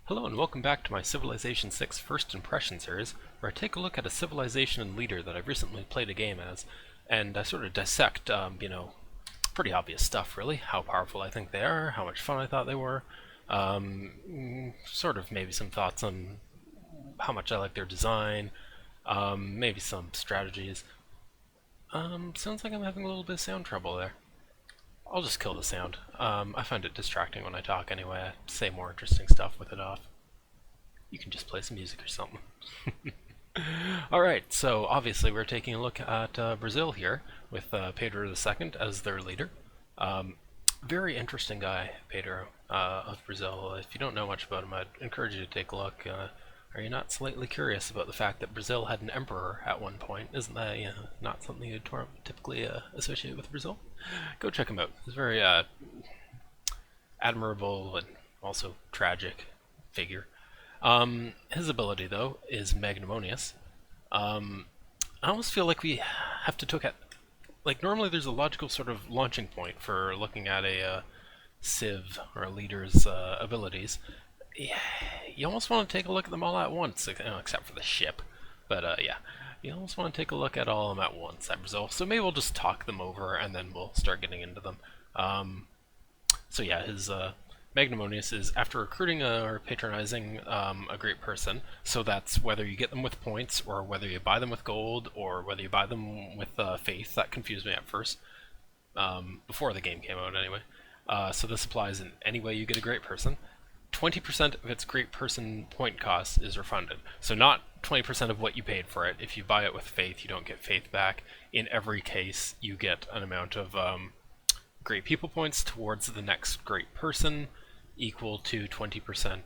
Hello and welcome back to my Civilization 6 First Impression series, where I take a look at a civilization and leader that I've recently played a game as, and I sort of dissect, pretty obvious stuff really, how powerful I think they are, how much fun I thought they were, sort of maybe some thoughts on how much I like their design, maybe some strategies. Sounds like I'm having a little bit of sound trouble there. I'll just kill the sound. I find it distracting when I talk anyway. I say more interesting stuff with it off. You can just play some music or something. Alright, so obviously we're taking a look at Brazil here, with Pedro II as their leader. Very interesting guy, Pedro, of Brazil. If you don't know much about him, I'd encourage you to take a look. Are you not slightly curious about the fact that Brazil had an emperor at one point? Isn't that not something you'd typically associate with Brazil? Go check him out. He's a very admirable and also tragic figure. His ability, though, is magnanimous. I almost feel like we have to look at... Like, normally there's a logical sort of launching point for looking at a civ, or a leader's abilities. Yeah, you almost want to take a look at them all at once, except for the ship. But yeah, you almost want to take a look at all of them at once at Brazil. So maybe we'll just talk them over and then we'll start getting into them. So yeah, his magnanimous is after recruiting or patronizing a great person. So that's whether you get them with points or whether you buy them with gold or whether you buy them with faith. That confused me at first, before the game came out anyway. So this applies in any way you get a great person. 20% of its great person point cost is refunded. So not 20% of what you paid for it. If you buy it with faith, you don't get faith back. In every case, you get an amount of great people points towards the next great person, equal to 20%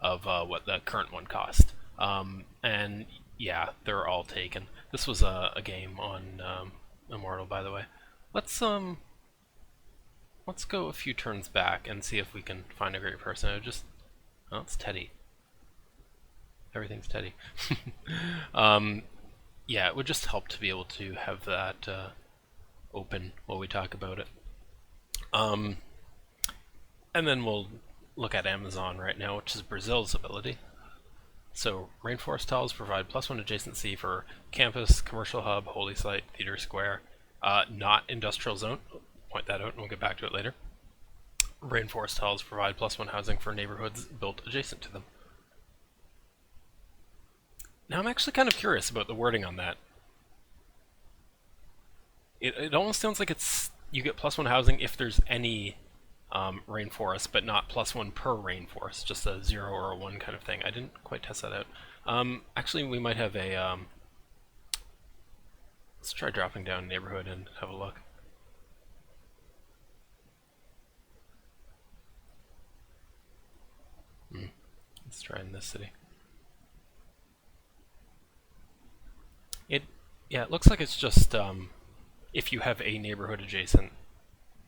of what the current one cost. And yeah, they're all taken. This was a game on Immortal, by the way. Let's go a few turns back and see if we can find a great person. Oh, it's Teddy. Everything's Teddy. Yeah, it would just help to be able to have that open while we talk about it. And then we'll look at Amazon right now, which is Brazil's ability. So, rainforest tiles provide +1 adjacency for campus, commercial hub, holy site, theater square, not industrial zone. Point that out and we'll get back to it later. Rainforest tiles provide +1 housing for neighborhoods built adjacent to them. Now I'm actually kind of curious about the wording on that. It almost sounds like you get +1 housing if there's any rainforest, but not +1 per rainforest, just a 0 or a 1 kind of thing. I didn't quite test that out. Actually, we might have a... let's try dropping down neighborhood and have a look. Let's try in this city. It looks like it's just if you have a neighborhood adjacent,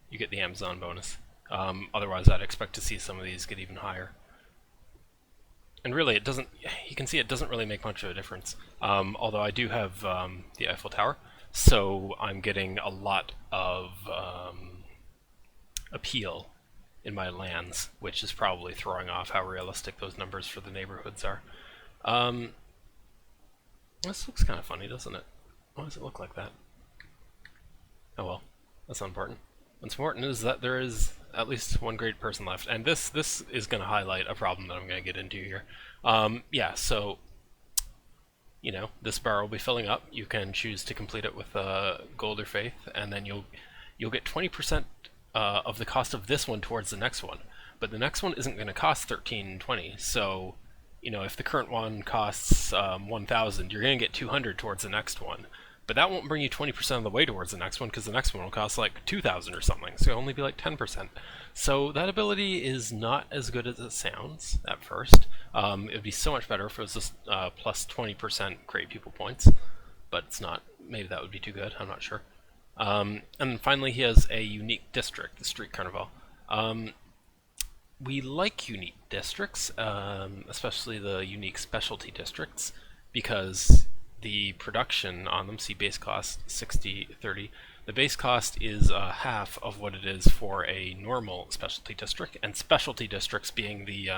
you get the Amazon bonus. Otherwise, I'd expect to see some of these get even higher. And really, it doesn't. You can see it doesn't really make much of a difference. Although I do have the Eiffel Tower, so I'm getting a lot of appeal in my lands, which is probably throwing off how realistic those numbers for the neighborhoods are. This looks kind of funny, doesn't it? Why does it look like that? Oh well, that's unimportant. What's important is that there is at least one great person left, and this is going to highlight a problem that I'm going to get into here. Yeah, so this bar will be filling up. You can choose to complete it with gold or faith, and then you'll get 20% of the cost of this one towards the next one. But the next one isn't going to cost 1320, so if the current one costs 1,000, you're going to get 200 towards the next one. But that won't bring you 20% of the way towards the next one, because the next one will cost like 2,000 or something, so it'll only be like 10%. So that ability is not as good as it sounds at first. It would be so much better if it was just plus 20% great people points, but it's not. Maybe that would be too good, I'm not sure. And then finally he has a unique district, the Street Carnival. We like unique districts, especially the unique specialty districts, because the production on them, see base cost 60/30, the base cost is half of what it is for a normal specialty district, and specialty districts being the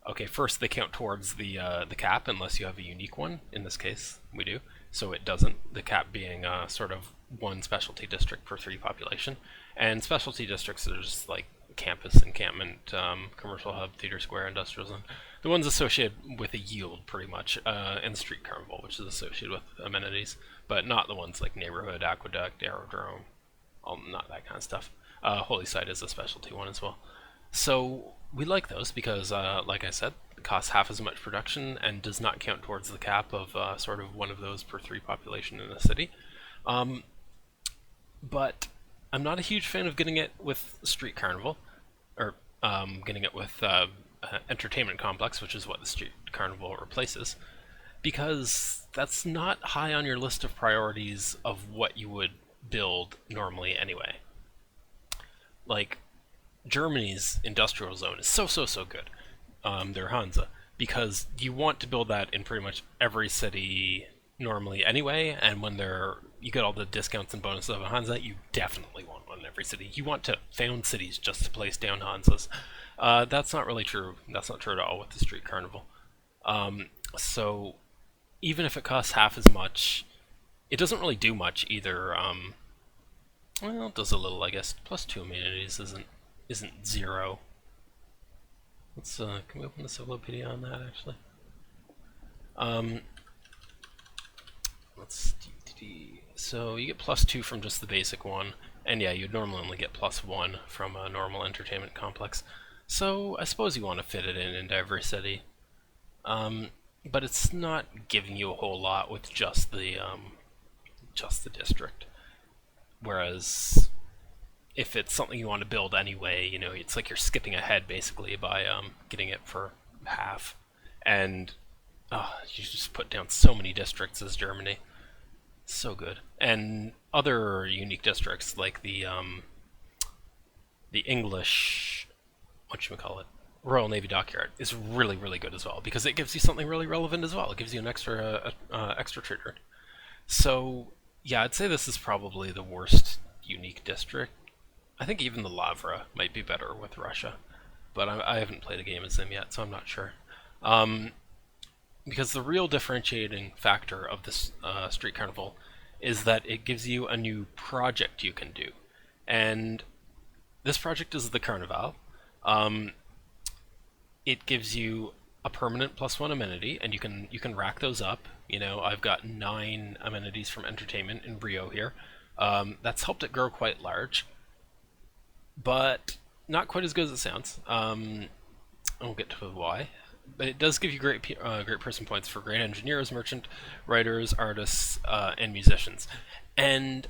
Okay, first they count towards the cap unless you have a unique one. In this case, we do. So it doesn't. The cap being sort of one specialty district per three population, and specialty districts are just like campus, encampment, commercial hub, theater square, industrial zone. The ones associated with a yield, pretty much, and street carnival, which is associated with amenities, but not the ones like neighborhood, aqueduct, aerodrome, not that kind of stuff. Holy site is a specialty one as well. So we like those because, like I said, it costs half as much production and does not count towards the cap of sort of one of those per three population in a city. Um, but I'm not a huge fan of getting it with Street Carnival, or getting it with Entertainment Complex, which is what the Street Carnival replaces, because that's not high on your list of priorities of what you would build normally anyway. Like, Germany's industrial zone is so good. Their Hansa, because you want to build that in pretty much every city normally anyway, and when you get all the discounts and bonuses of a Hansa, you definitely want one in every city. You want to found cities just to place down Hansas. That's not really true. That's not true at all with the Street Carnival. So even if it costs half as much, it doesn't really do much either. Well, it does a little, I guess. Plus two amenities isn't zero. Let's can we open the Cyclopedia on that actually? Um, let's so you get plus two from just the basic one, and yeah, you'd normally only get plus one from a normal entertainment complex. So I suppose you want to fit it in into every city, but it's not giving you a whole lot with just the district. Whereas if it's something you want to build anyway, it's like you're skipping ahead basically by getting it for half, and you just put down so many districts as Germany, so good, and other unique districts like the English, what you call it, Royal Navy Dockyard is really good as well because it gives you something really relevant as well. It gives you an extra trigger. So yeah, I'd say this is probably the worst unique district. I think even the Lavra might be better with Russia, but I haven't played a game as them yet, so I'm not sure. Um, because the real differentiating factor of this Street Carnival is that it gives you a new project you can do, and this project is the Carnival. Um, it gives you a permanent plus one amenity, and you can rack those up. I've got 9 amenities from entertainment in Rio here. That's helped it grow quite large, but not quite as good as it sounds. We'll get to why. But it does give you great person points for great engineers, merchant, writers, artists, and musicians. And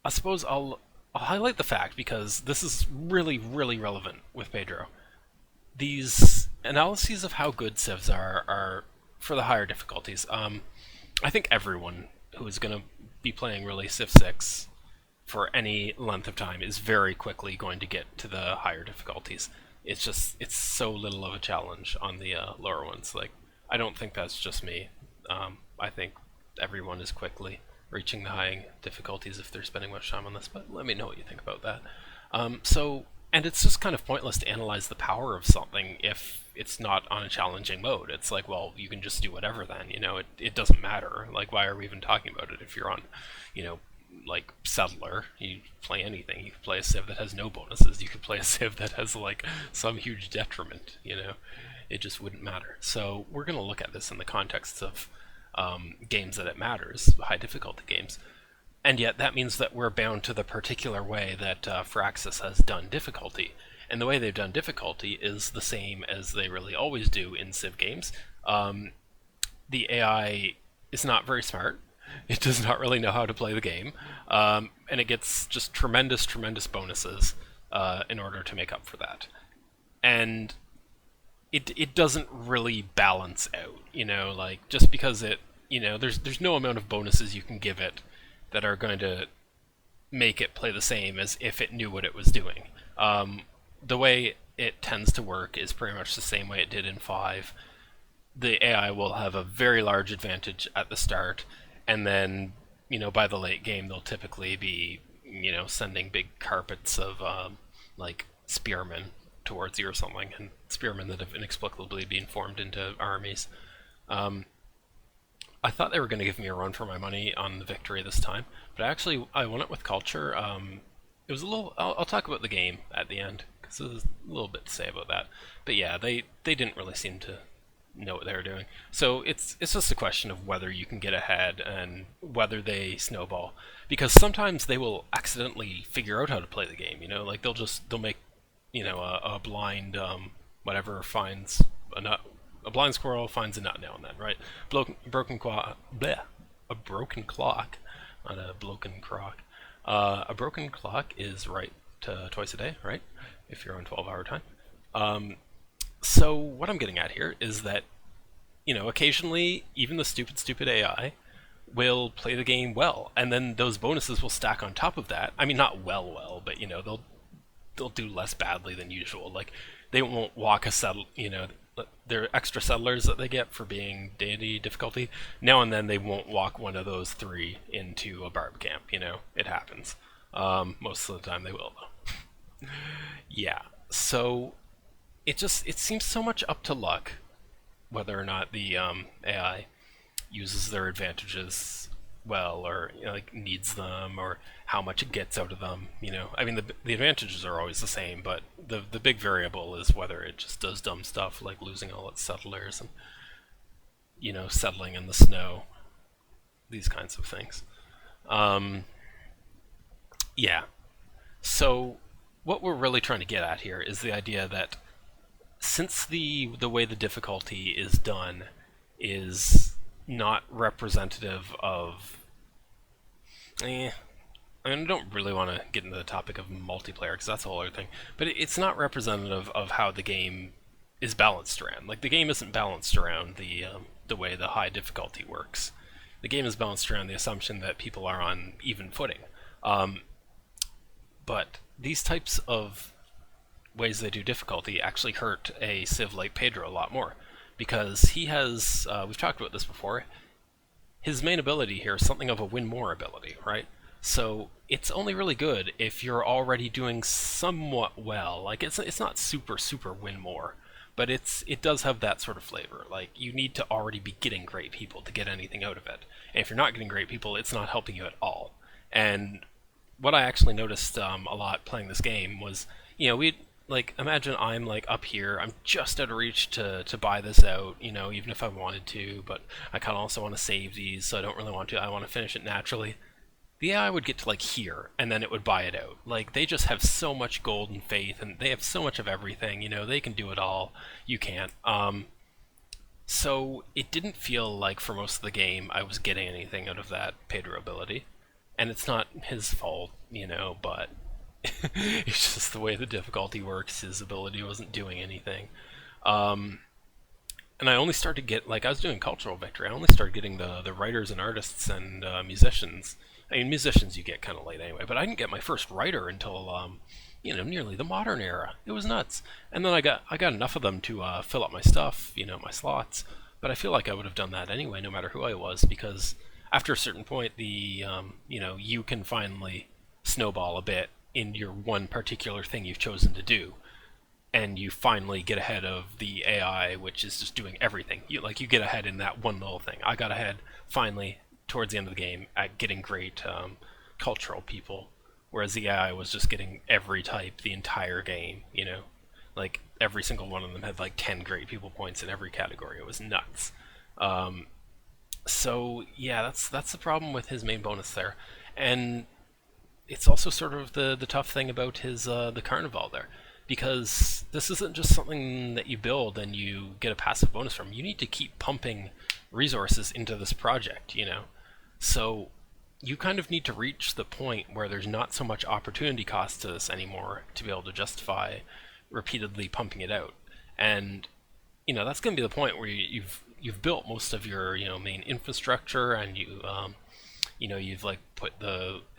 I suppose I'll highlight the fact because this is really relevant with Pedro. These analyses of how good civs are for the higher difficulties. I think everyone who is going to be playing really Civ 6 for any length of time is very quickly going to get to the higher difficulties. It's so little of a challenge on the lower ones. Like, I don't think that's just me. I think everyone is quickly reaching the high difficulties if they're spending much time on this, but let me know what you think about that. And it's just kind of pointless to analyze the power of something if it's not on a challenging mode. It's like, well, you can just do whatever then, it doesn't matter. Like, why are we even talking about it if you're on, like, Settler, you play anything. You could play a civ that has no bonuses. You could play a civ that has, like, some huge detriment, It just wouldn't matter. So we're going to look at this in the context of games that it matters, high difficulty games. And yet that means that we're bound to the particular way that Firaxis has done difficulty. And the way they've done difficulty is the same as they really always do in Civ games. The AI is not very smart. It does not really know how to play the game. And it gets just tremendous bonuses in order to make up for that. And it doesn't really balance out, like, just because there's no amount of bonuses you can give it that are going to make it play the same as if it knew what it was doing. The way it tends to work is pretty much the same way it did in 5. The AI will have a very large advantage at the start, and then, by the late game, they'll typically be, sending big carpets of, like, spearmen towards you or something, and spearmen that have inexplicably been formed into armies. Um, I thought they were going to give me a run for my money on the victory this time, but actually I won it with culture. It was a little. I'll talk about the game at the end because there's a little bit to say about that. But yeah, they didn't really seem to know what they were doing. So it's just a question of whether you can get ahead and whether they snowball, because sometimes they will accidentally figure out how to play the game. Like they'll make a blind whatever finds a nut. A blind squirrel finds a nut now and then, right? Broken clock, bleh, a broken clock, not a broken crock. A broken clock is right twice a day, right? If you're on 12-hour time. So what I'm getting at here is that, occasionally even the stupid AI will play the game well, and then those bonuses will stack on top of that. I mean, not well, but they'll do less badly than usual. Like they won't walk a settle, their extra settlers that they get for being deity difficulty. Now and then they won't walk one of those 3 into a barb camp. It happens. Most of the time they will though. Yeah. So it seems so much up to luck whether or not the AI uses their advantages well, or like needs them, or how much it gets out of them. I mean the advantages are always the same, but the big variable is whether it just does dumb stuff like losing all its settlers and settling in the snow, these kinds of things. Yeah. So what we're really trying to get at here is the idea that since the way the difficulty is done is not representative of I mean, I don't really want to get into the topic of multiplayer because that's a whole other thing, but it's not representative of how the game is balanced around. Like the game isn't balanced around the way the high difficulty works. The game is balanced around the assumption that people are on even footing. But these types of ways they do difficulty actually hurt a civ like Pedro a lot more, because he has, we've talked about this before, his main ability here is something of a win more ability, right? So it's only really good if you're already doing somewhat well. Like it's not super win more, but it does have that sort of flavor. Like you need to already be getting great people to get anything out of it. And if you're not getting great people, it's not helping you at all. And what I actually noticed a lot playing this game was, we like imagine I'm like up here, I'm just out of reach to buy this out, even if I wanted to, but I kind of also want to save these, so I don't really want to. I want to finish it naturally. The AI would get to like here, and then it would buy it out. Like they just have so much gold and faith, and they have so much of everything. They can do it all. You can't. So it didn't feel like for most of the game I was getting anything out of that Pedro ability, and it's not his fault, but it's just the way the difficulty works. His ability wasn't doing anything. And I only started I was doing cultural victory. I only started getting the writers and artists and musicians. I mean, musicians you get kind of late anyway, but I didn't get my first writer until nearly the modern era. It was nuts. And then I got enough of them to fill up my stuff, my slots. But I feel like I would have done that anyway, no matter who I was, because after a certain point, you can finally snowball a bit in your one particular thing you've chosen to do, and you finally get ahead of the AI, which is just doing everything. You get ahead in that one little thing. I got ahead finally towards the end of the game at getting great cultural people, whereas the AI was just getting every type the entire game. Like every single one of them had like 10 great people points in every category. It was nuts. So yeah, that's the problem with his main bonus there, and it's also sort of the tough thing about his the Carnival there, because this isn't just something that you build and you get a passive bonus from. You need to keep pumping resources into this project, So you kind of need to reach the point where there's not so much opportunity cost to this anymore to be able to justify repeatedly pumping it out. And that's going to be the point where you've built most of your main infrastructure, and you've like put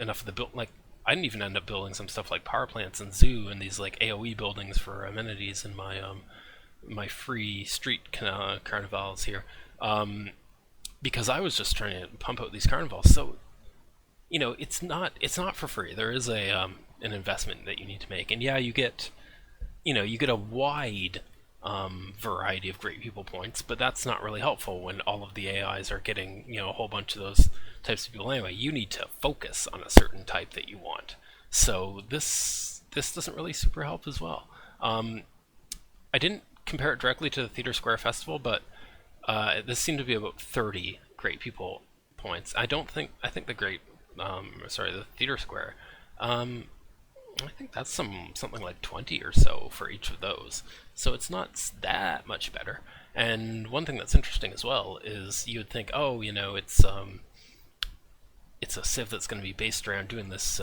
enough of the build. Like I didn't even end up building some stuff like power plants and zoo and these like AOE buildings for amenities in my free street carnivals here, because I was just trying to pump out these carnivals. So it's not for free. There is an investment that you need to make, and yeah, you get you get a wide variety of great people points, but that's not really helpful when all of the AIs are getting, a whole bunch of those types of people anyway. You need to focus on a certain type that you want. So this doesn't really super help as well. I didn't compare it directly to the Theater Square Festival, but this seemed to be about 30 great people points. I think the Theater Square. I think that's something like 20 or so for each of those. So it's not that much better. And one thing that's interesting as well is you would think, oh, it's a civ that's going to be based around doing this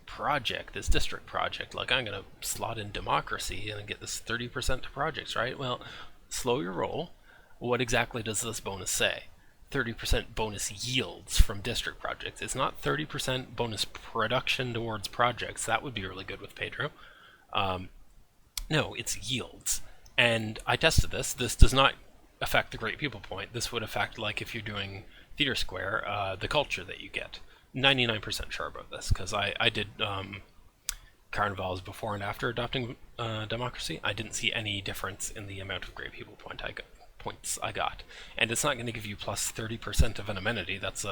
project, this district project. Like, I'm going to slot in democracy and get this 30% to projects, right? Well, slow your roll. What exactly does this bonus say? 30% bonus yields from district projects. It's not 30% bonus production towards projects. That would be really good with Pedro. No, it's yields. And I tested this. This does not affect the Great People Point. This would affect, like, if you're doing Theater Square, the culture that you get. 99% sure about this, because I did Carnivals before and after adopting democracy. I didn't see any difference in the amount of Great People points I got. And it's not going to give you plus 30% of an amenity. That's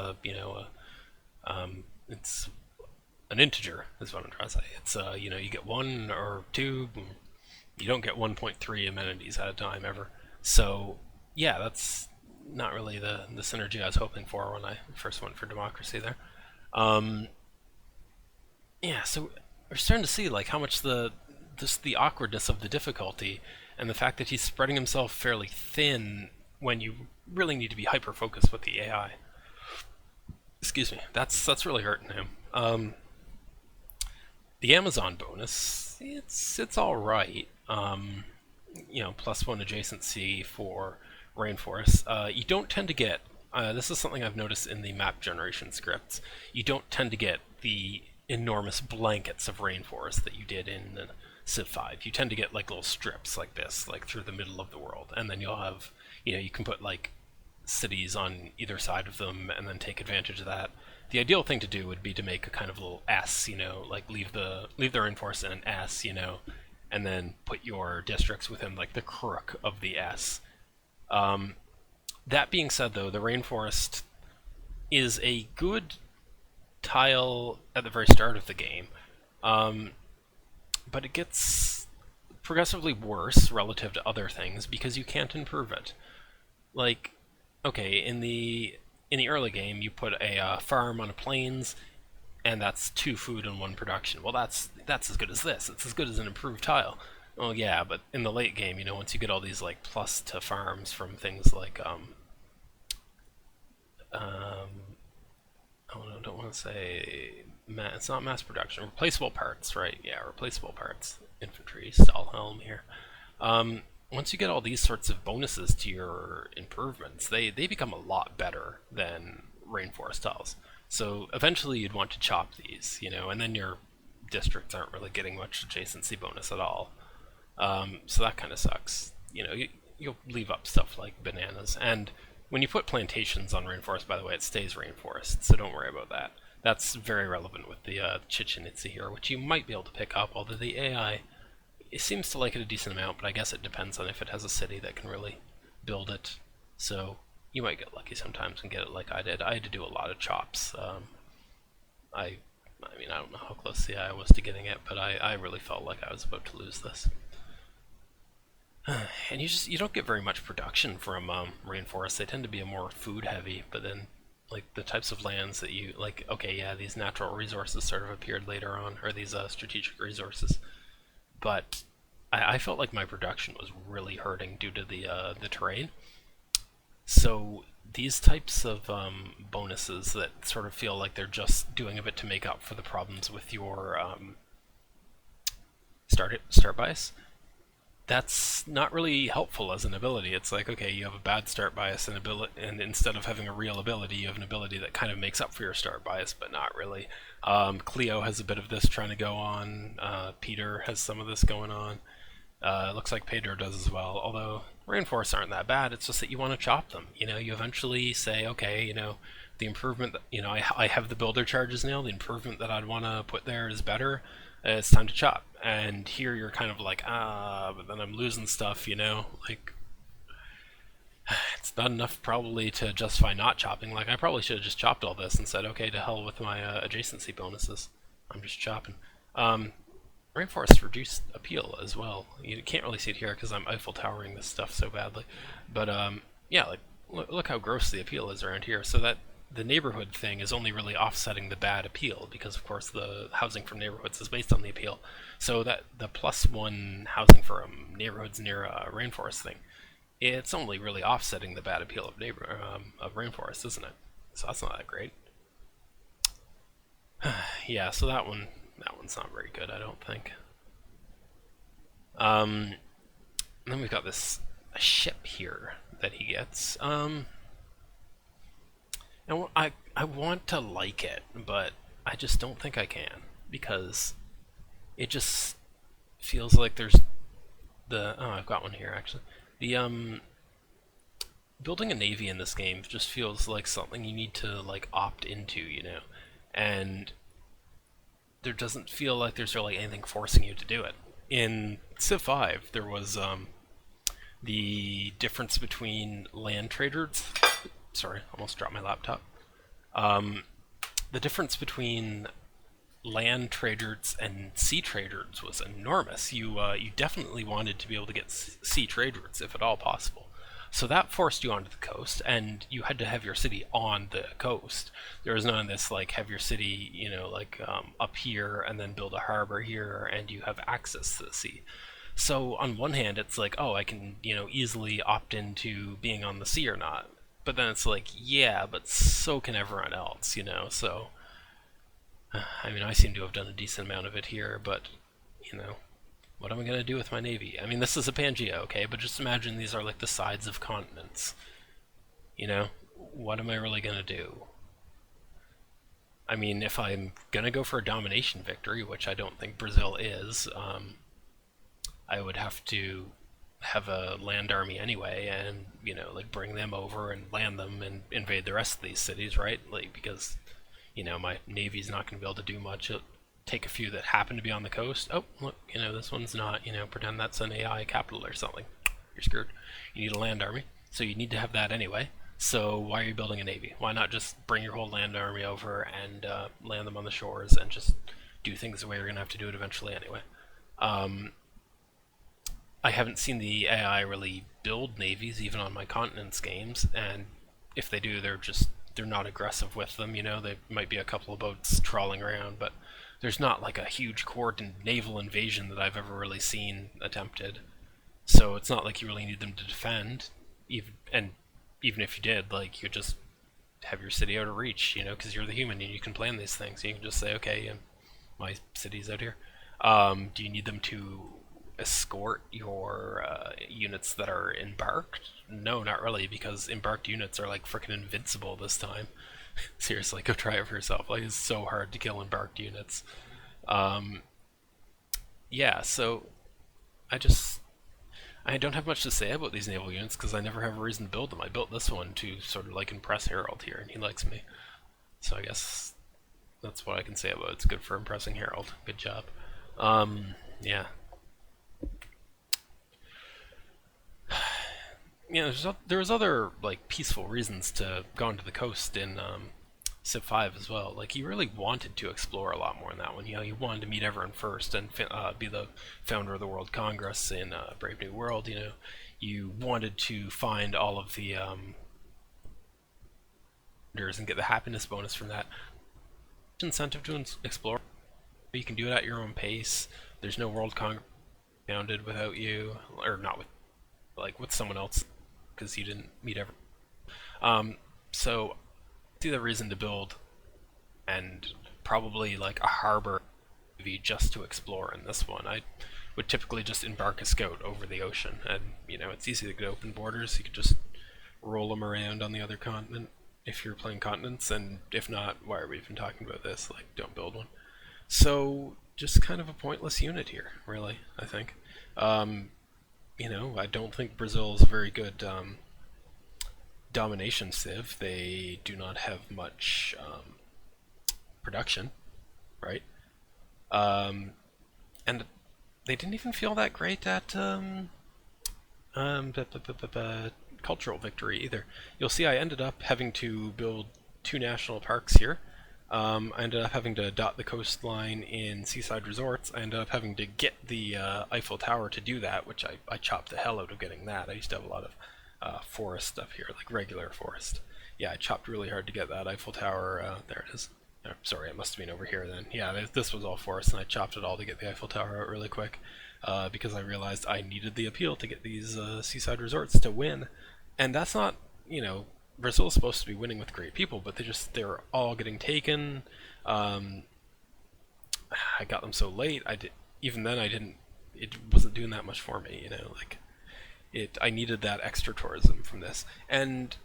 it's an integer, is what I'm trying to say. It's, you get 1 or 2, you don't get 1.3 amenities at a time ever. So, yeah, that's not really the synergy I was hoping for when I first went for democracy there. Yeah, so we're starting to see like how much just the awkwardness of the difficulty and the fact that he's spreading himself fairly thin when you really need to be hyper focused with the AI. Excuse me, that's really hurting him. The Amazon bonus, it's all right. Plus 1 adjacency for rainforests. You don't tend to get. This is something I've noticed in the map generation scripts. You don't tend to get the enormous blankets of rainforest that you did in Civ 5. You tend to get like little strips like this, like through the middle of the world, and then you'll have, you can put like cities on either side of them, and then take advantage of that. The ideal thing to do would be to make a kind of little S, like leave the rainforest in an S, and then put your districts within like the crook of the S. That being said, though, the rainforest is a good tile at the very start of the game, but it gets progressively worse relative to other things because you can't improve it. Like, okay, in the early game, you put a farm on a plains, and that's 2 food and 1 production. Well, that's as good as this. It's as good as an improved tile. Well, yeah, but in the late game, once you get all these like plus to farms from things like I don't want to say it's not mass production, replaceable parts, right? Yeah, replaceable parts. Infantry, Stahlhelm here. Once you get all these sorts of bonuses to your improvements, they become a lot better than rainforest tiles. So eventually you'd want to chop these, and then your districts aren't really getting much adjacency bonus at all. So that kind of sucks. You'll leave up stuff like bananas. And when you put plantations on rainforest, by the way, it stays rainforest, so don't worry about that. That's very relevant with the Chichen Itza here, which you might be able to pick up, although the AI it seems to like it a decent amount, but I guess it depends on if it has a city that can really build it. So you might get lucky sometimes and get it like I did. I had to do a lot of chops. I don't know how close the AI was to getting it, but I really felt like I was about to lose this. And you don't get very much production from rainforests. They tend to be a more food heavy, but then like the types of lands that you like, okay, yeah, these natural resources sort of appeared later on, or these strategic resources. But I felt like my production was really hurting due to the terrain. So these types of bonuses that sort of feel like they're just doing a bit to make up for the problems with your start bias, that's not really helpful as an ability. It's like, okay, you have a bad start bias and instead of having a real ability, you have an ability that kind of makes up for your start bias, but not really. Cleo has a bit of this trying to go on. Peter has some of this going on. It looks like Pedro does as well, although rainforests aren't that bad. It's just that you want to chop them. You eventually say, okay, the improvement that, I have the builder charges now. The improvement that I'd want to put there is better. It's time to chop. And here you're kind of like, but then I'm losing stuff, like it's not enough probably to justify not chopping. Like I probably should have just chopped all this and said, okay, to hell with my adjacency bonuses. I'm just chopping. Um, Rainforests reduce appeal as well. You can't really see it here because I'm Eiffel Towering this stuff so badly, but yeah, like look how gross the appeal is around here. So that the neighborhood thing is only really offsetting the bad appeal because, of course, the housing from neighborhoods is based on the appeal. So that the +1 housing for neighborhoods near a rainforest thing, it's only really offsetting the bad appeal of of rainforest, isn't it? So that's not that great. Yeah, so that one's not very good, I don't think. Um, then we've got this ship here that he gets. And I want to like it, but I just don't think I can because it just feels like there's I've got one here actually. The building a navy in this game just feels like something you need to like opt into, and there doesn't feel like there's really anything forcing you to do it. In Civ 5, there was the difference between land traders. Sorry, almost dropped my laptop. Um, the difference between land traders and sea traders was enormous. You definitely wanted to be able to get sea traders if at all possible. So that forced you onto the coast, and you had to have your city on the coast. There was none of this like have your city, like up here and then build a harbor here, and you have access to the sea. So on one hand, it's like, oh, I can easily opt into being on the sea or not. But then it's like, yeah, but so can everyone else, So I mean, I seem to have done a decent amount of it here, but you know, what am I gonna do with my navy? I mean, this is a Pangea, okay, but just imagine these are like the sides of continents. What am I really gonna do? I mean, if I'm gonna go for a domination victory, which I don't think Brazil is, I would have to have a land army anyway, and like bring them over and land them and invade the rest of these cities, right? Like because my navy's not going to be able to do much. It'll take a few that happen to be on the coast. Oh, look, this one's not. Pretend that's an AI capital or something. You're screwed. You need a land army, so you need to have that anyway. So why are you building a navy? Why not just bring your whole land army over and land them on the shores and just do things the way you're going to have to do it eventually anyway? Um, I haven't seen the AI really build navies even on my continents games, and if they do, they're not aggressive with them. There might be a couple of boats trawling around, but there's not like a huge coordinated naval invasion that I've ever really seen attempted. So it's not like you really need them to defend, even if you did, like you just have your city out of reach, because you're the human and you can plan these things. You can just say, okay, my city's out here. Do you need them to escort your units that are embarked? No, not really, because embarked units are like freaking invincible this time. Seriously, go try it for yourself. Like, it's so hard to kill embarked units. Um, yeah, so I just I don't have much to say about these naval units because I never have a reason to build them. I built this one to sort of like impress Harold here, and he likes me. So I guess that's what I can say about it. It's good for impressing Harold. Good job. Yeah. There was other like peaceful reasons to go into the coast in Civ 5 as well. Like you really wanted to explore a lot more in that one. You wanted to meet everyone first and be the founder of the World Congress in Brave New World. You wanted to find all of the and get the happiness bonus from that. Incentive to explore. You can do it at your own pace. There's no World Congress founded without you, or not with with someone else because you didn't meet everyone. So I see the reason to build and probably like a harbor just to explore in this one. I would typically just embark a scout over the ocean, and it's easy to get open borders. You could just roll them around on the other continent if you're playing continents, and if not, why are we even talking about this? Like, don't build one. So just kind of a pointless unit here, really. I think. I don't think Brazil is a very good domination civ. They do not have much production, right? Um, and they didn't even feel that great at um, b- b- b- b- b- cultural victory either. You'll see I ended up having to build two national parks here. I ended up having to dot the coastline in seaside resorts. I ended up having to get the Eiffel Tower to do that, which I chopped the hell out of getting that. I used to have a lot of forest stuff here, like regular forest. Yeah, I chopped really hard to get that Eiffel Tower. There it is. Sorry, it must have been over here then. Yeah, this was all forest, and I chopped it all to get the Eiffel Tower out really quick because I realized I needed the appeal to get these seaside resorts to win. And that's not, you know, Brazil's supposed to be winning with great people, but they're all getting taken. Um, I got them so late. Even then I didn't. It wasn't doing that much for me, you know. Like it, I needed that extra tourism from this, and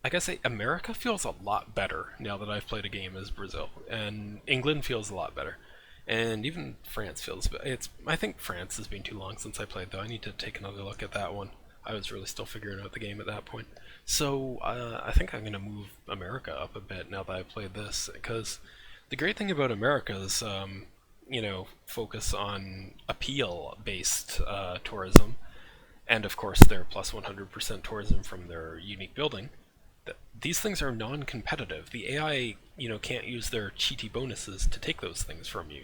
I guess America feels a lot better now that I've played a game as Brazil, and England feels a lot better, and even France feels. It's. I think France has been too long since I played though. I need to take another look at that one. I was really still figuring out the game at that point. So I think I'm gonna move America up a bit now that I played this, because the great thing about America is, focus on appeal-based tourism, and of course their plus 100% tourism from their unique building. These things are non-competitive. The AI, can't use their cheaty bonuses to take those things from you,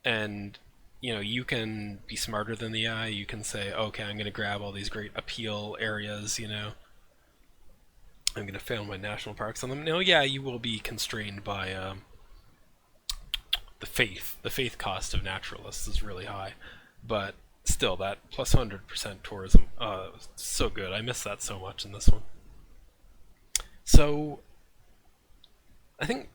and you can be smarter than the AI. You can say, okay, I'm going to grab all these great appeal areas. I'm going to fail my national parks on them. No, yeah, you will be constrained by the faith. The faith cost of naturalists is really high, but still, that plus 100% tourism, so good. I miss that so much in this one. So I think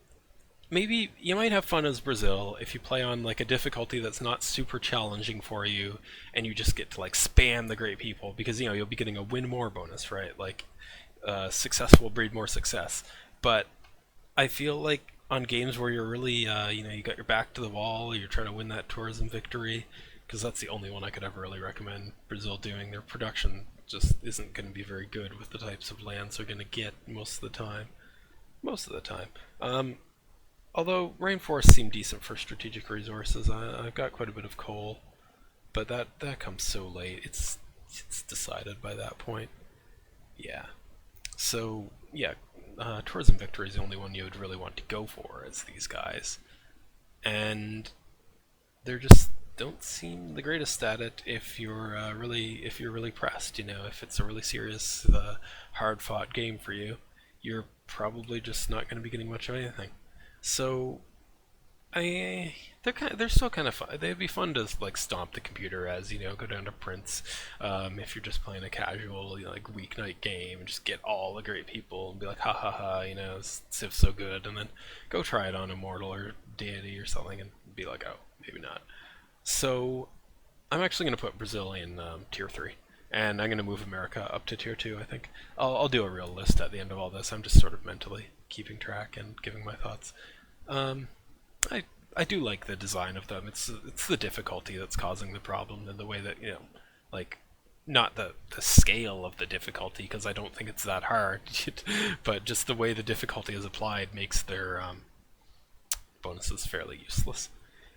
maybe you might have fun as Brazil if you play on like a difficulty that's not super challenging for you, and you just get to like spam the great people because you'll be getting a win more bonus, right? Like success will breed more success. But I feel like on games where you're really, you got your back to the wall, you're trying to win that tourism victory, because that's the only one I could ever really recommend Brazil doing. Their production just isn't going to be very good with the types of lands they're going to get most of the time. Most of the time. Although rainforests seem decent for strategic resources. I've got quite a bit of coal, but that comes so late. It's decided by that point. Yeah. So yeah, tourism victory is the only one you would really want to go for as these guys, and they're just don't seem the greatest at it if you're really pressed. If it's a really serious, hard fought game for you, you're probably just not going to be getting much of anything. So they're still kind of fun. They'd be fun to like stomp the computer as go down to Prince. If you're just playing a casual like weeknight game and just get all the great people and be like ha ha ha, Civ's so good, and then go try it on Immortal or Deity or something and be like, oh, maybe not. So I'm actually going to put Brazil in tier 3, and I'm going to move America up to tier 2. I think I'll do a real list at the end of all this. I'm just sort of mentally keeping track and giving my thoughts. Um, I I do like the design of them. It's the difficulty that's causing the problem, and the way that like not the scale of the difficulty, because I don't think it's that hard, but just the way the difficulty is applied makes their bonuses fairly useless.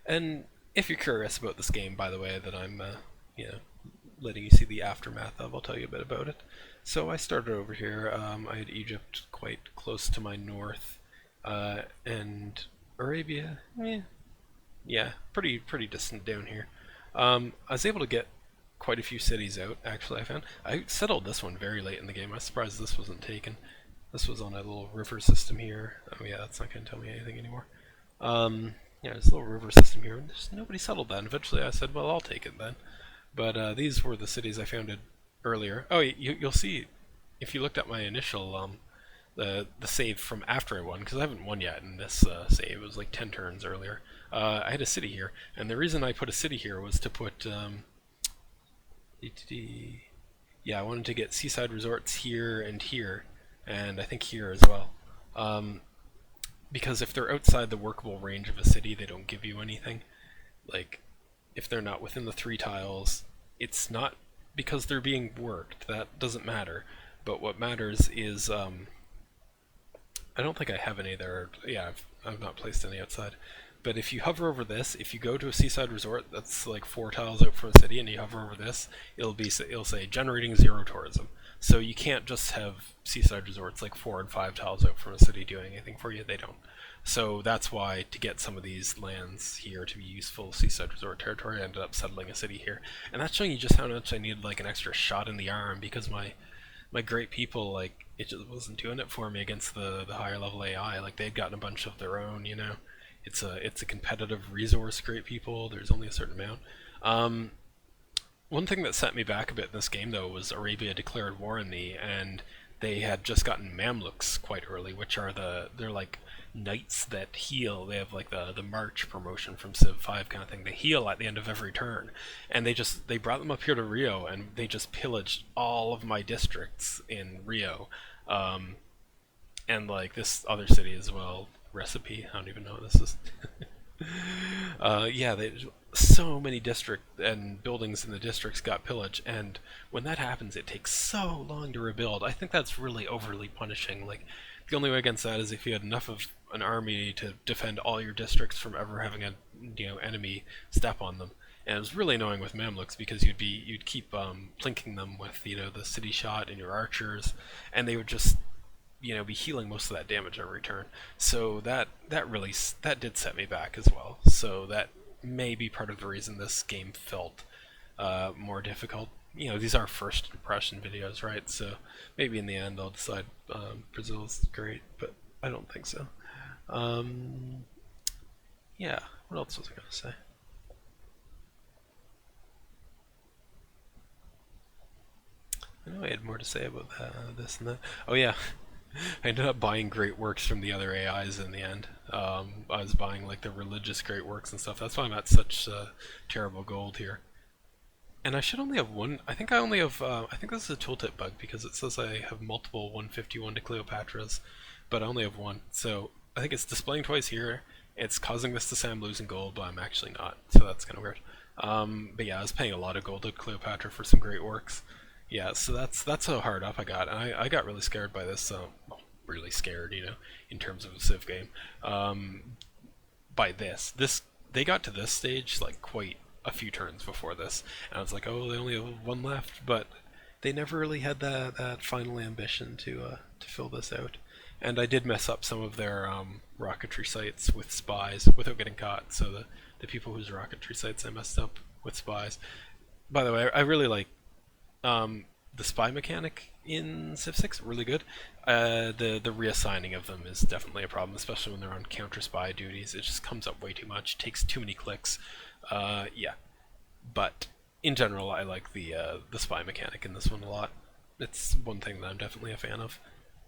And if you're curious about this game, by the way, that I'm you know letting you see the aftermath of, I'll tell you a bit about it. So I started over here. I had Egypt quite close to my north, and Arabia, yeah, pretty distant down here. I was able to get quite a few cities out. Actually, I settled this one very late in the game. I was surprised this wasn't taken. This was on a little river system here. Oh yeah, that's not going to tell me anything anymore. Yeah, there's a little river system here, and there's nobody settled that. And eventually, I said, well, I'll take it then. But these were the cities I founded earlier. Oh, you'll see if you looked at my initial the save from after I won, because I haven't won yet in this save. It was like 10 turns earlier. I had a city here, and the reason I put a city here was to put yeah, I wanted to get seaside resorts here, and I think here as well. Um, because if they're outside the workable range of a city, they don't give you anything. Like, if they're not within the 3 tiles, it's not because they're being worked. That doesn't matter. But what matters is, I don't think I have any there. Yeah, I've not placed any outside. But if you hover over this, if you go to a seaside resort that's like 4 tiles out from the city, and you hover over this, it'll say generating 0 tourism. So you can't just have seaside resorts like 4 and 5 tiles out from a city doing anything for you. They don't. So that's why, to get some of these lands here to be useful seaside resort territory, I ended up settling a city here. And that's showing you just how much I needed like an extra shot in the arm, because my great people, like, it just wasn't doing it for me against the higher level AI. Like, they'd gotten a bunch of their own, you know. It's a competitive resource, great people. There's only a certain amount. Um, One thing that set me back a bit in this game, though, was Arabia declared war on me, and they had just gotten Mamluks quite early, which are they're like knights that heal. They have like the March promotion from Civ 5 kind of thing. They heal at the end of every turn, and they brought them up here to Rio, and they just pillaged all of my districts in Rio, um, and like this other city as well. Recipe. I don't even know what this is. Yeah, so many district and buildings in the districts got pillaged, and when that happens, it takes so long to rebuild. I think that's really overly punishing. Like, the only way against that is if you had enough of an army to defend all your districts from ever having a enemy step on them. And it was really annoying with Mamluks, because you'd keep plinking them with the city shot and your archers, and they would just be healing most of that damage every turn. So that did set me back as well. So that may be part of the reason this game felt more difficult. These are first impression videos, right? So maybe in the end I'll decide Brazil's great, but I don't think so. Um, yeah, what else was I gonna say? I know I had more to say about this and that. Oh yeah, I ended up buying great works from the other AIs in the end. I was buying like the religious great works and stuff. That's why I'm at such terrible gold here. And I should only have one. I think I only have. I think this is a tooltip bug, because it says I have multiple 151 to Cleopatras, but I only have one. So I think it's displaying twice here. It's causing this to say I'm losing gold, but I'm actually not. So that's kind of weird. But yeah, I was paying a lot of gold to Cleopatra for some great works. Yeah, so that's how hard up I got, and I got really scared by this. Well, really scared, in terms of a Civ game. By this they got to this stage like quite a few turns before this, and I was like, oh, they only have one left, but they never really had that final ambition to fill this out. And I did mess up some of their rocketry sites with spies without getting caught. So the people whose rocketry sites I messed up with spies. By the way, I really like the spy mechanic in Civ 6, really good. The reassigning of them is definitely a problem, especially when they're on counter spy duties. It just comes up way too much, takes too many clicks. Yeah, but in general, I like the spy mechanic in this one a lot. It's one thing that I'm definitely a fan of.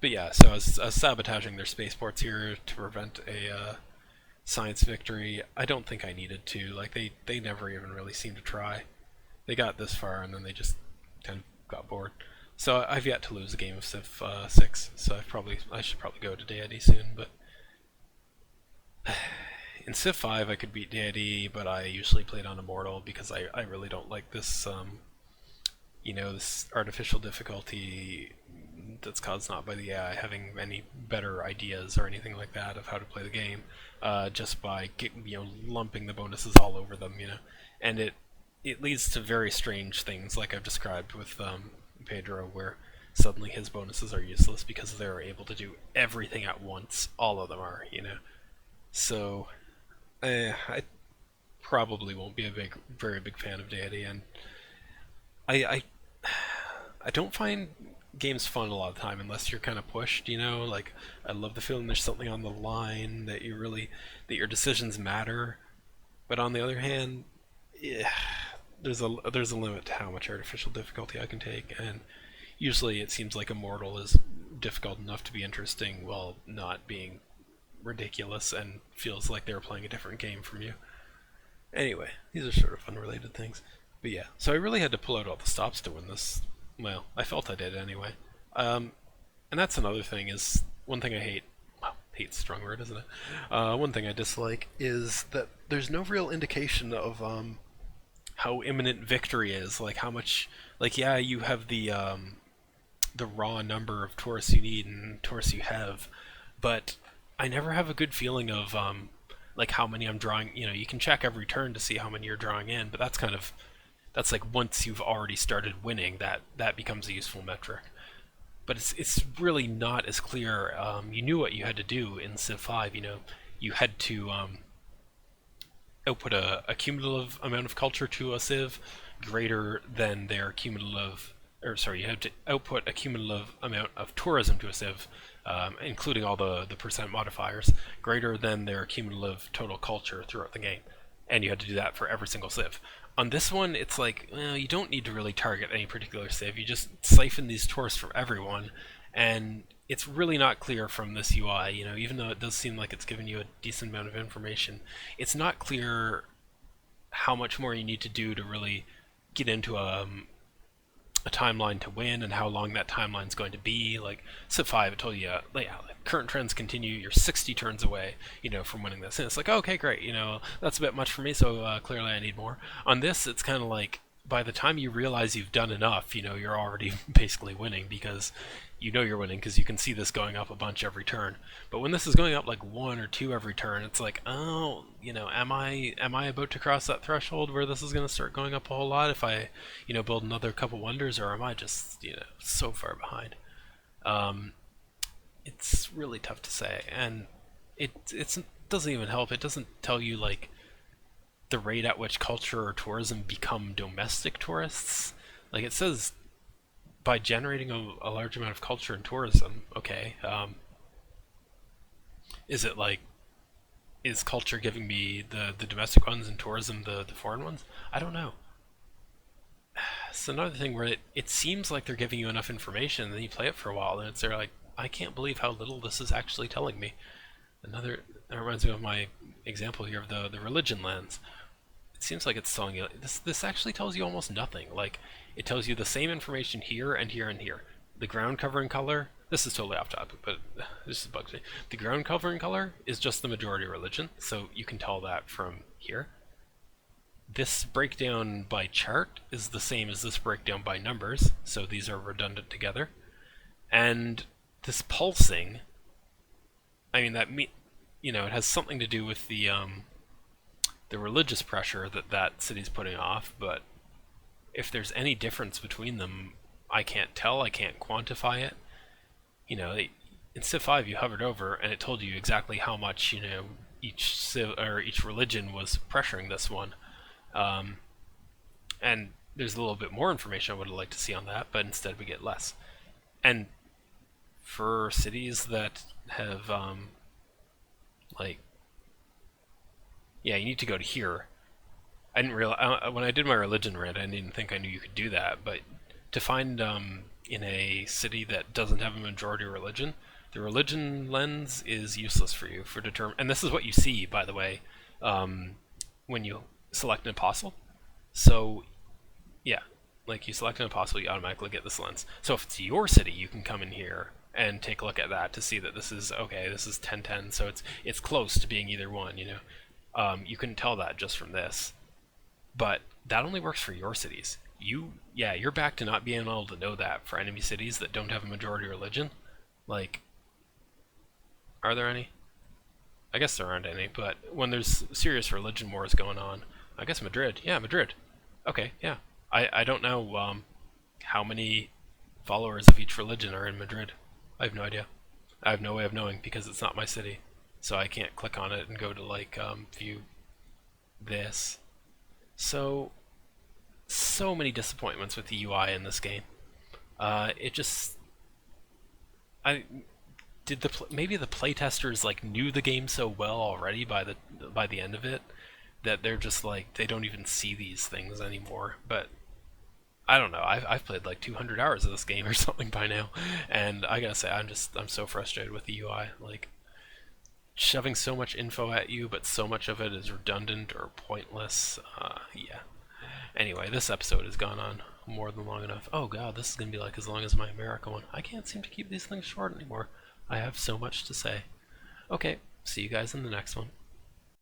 But yeah, so I was sabotaging their spaceports here to prevent a science victory. I don't think I needed to. Like, they never even really seemed to try. They got this far, and then they just kind of got bored. So I've yet to lose a game of Civ 6, so I should probably go to deity soon. But in Civ 5 I could beat deity, but I usually played on immortal because I really don't like this this artificial difficulty that's caused not by the AI having any better ideas or anything like that of how to play the game, just by lumping the bonuses all over them, and it leads to very strange things, like I've described with Pedro, where suddenly his bonuses are useless because they're able to do everything at once. All of them are. So I probably won't be a very big fan of deity, and I I don't find games fun a lot of the time unless you're kind of pushed. Like, I love the feeling there's something on the line, that your decisions matter. But on the other hand, yeah, there's a limit to how much artificial difficulty I can take, and usually it seems like Immortal is difficult enough to be interesting while not being ridiculous and feels like they're playing a different game from you. Anyway, these are sort of unrelated things. But yeah, so I really had to pull out all the stops to win this. Well, I felt I did anyway. And that's another thing, is one thing I hate. Well, hate's a strong word, isn't it? One thing I dislike is that there's no real indication of how imminent victory is. Like, how much. Like, yeah, you have the raw number of tourists you need and tourists you have, but I never have a good feeling of like how many I'm drawing. You can check every turn to see how many you're drawing in, but that's like once you've already started winning, that becomes a useful metric. But it's really not as clear. You knew what you had to do in Civ 5. You had to output a cumulative amount of culture to a civ greater than their cumulative, or sorry, you have to output a cumulative amount of tourism to a civ, including all the percent modifiers, greater than their cumulative total culture throughout the game. And you had to do that for every single civ. On this one, it's like, well, you don't need to really target any particular civ. You just siphon these tourists from everyone, and it's really not clear from this UI. Even though it does seem like it's giving you a decent amount of information, it's not clear how much more you need to do to really get into a timeline to win and how long that timeline is going to be. Like Civ 5, it told you, like, current trends continue. You're 60 turns away, from winning this, and it's like, okay, great. That's a bit much for me, so clearly I need more. On this, it's kind of like by the time you realize you've done enough, you're already basically winning because you're winning because you can see this going up a bunch every turn. But when this is going up like 1 or 2 every turn, it's like, oh, am I about to cross that threshold where this is going to start going up a whole lot if I, build another couple wonders, or am I just, so far behind? It's really tough to say, and it doesn't even help. It doesn't tell you like the rate at which culture or tourism become domestic tourists. Like it says by generating a large amount of culture and tourism. Okay, is it like, is culture giving me the domestic ones and tourism the foreign ones? I don't know. It's another thing where it seems like they're giving you enough information, and then you play it for a while, and it's they're like, I can't believe how little this is actually telling me. That reminds me of my example here of the religion lens. It seems like it's telling you this actually tells you almost nothing. Like it tells you the same information here and here and here. The ground covering color, this is totally off topic, but this bugs me. The ground covering color is just the majority religion, so you can tell that from here. This breakdown by chart is the same as this breakdown by numbers, so these are redundant together. And this pulsing, I mean, it has something to do with the religious pressure that city's putting off, but if there's any difference between them, I can't tell, I can't quantify it. In Civ 5 you hovered over and it told you exactly how much, each religion was pressuring this one. And there's a little bit more information I would have liked to see on that, but instead we get less. And for cities that have, you need to go to here. I didn't realize when I did my religion rant, I didn't think I knew you could do that. But to find in a city that doesn't have a majority religion, the religion lens is useless for you for determine. And this is what you see, by the way, when you select an apostle. So, yeah, like you select an apostle, you automatically get this lens. So if it's your city, you can come in here and take a look at that to see that this is okay. This is 10-10, so it's close to being either one. You couldn't tell that just from this. But that only works for your cities. You're back to not being able to know that for enemy cities that don't have a majority religion. Like, are there any? I guess there aren't any, but when there's serious religion wars going on, I guess Madrid. Yeah, Madrid. Okay, yeah. I don't know how many followers of each religion are in Madrid. I have no idea. I have no way of knowing because it's not my city. So I can't click on it and go to view this. So many disappointments with the UI in this game. Maybe the playtesters knew the game so well already by the end of it that they're just they don't even see these things anymore. But I don't know. I've played 200 hours of this game or something by now, and I gotta say I'm so frustrated with the UI. Shoving so much info at you, but so much of it is redundant or pointless. Yeah. Anyway, this episode has gone on more than long enough. Oh god, this is gonna be as long as my America one. I can't seem to keep these things short anymore. I have so much to say. Okay, see you guys in the next one.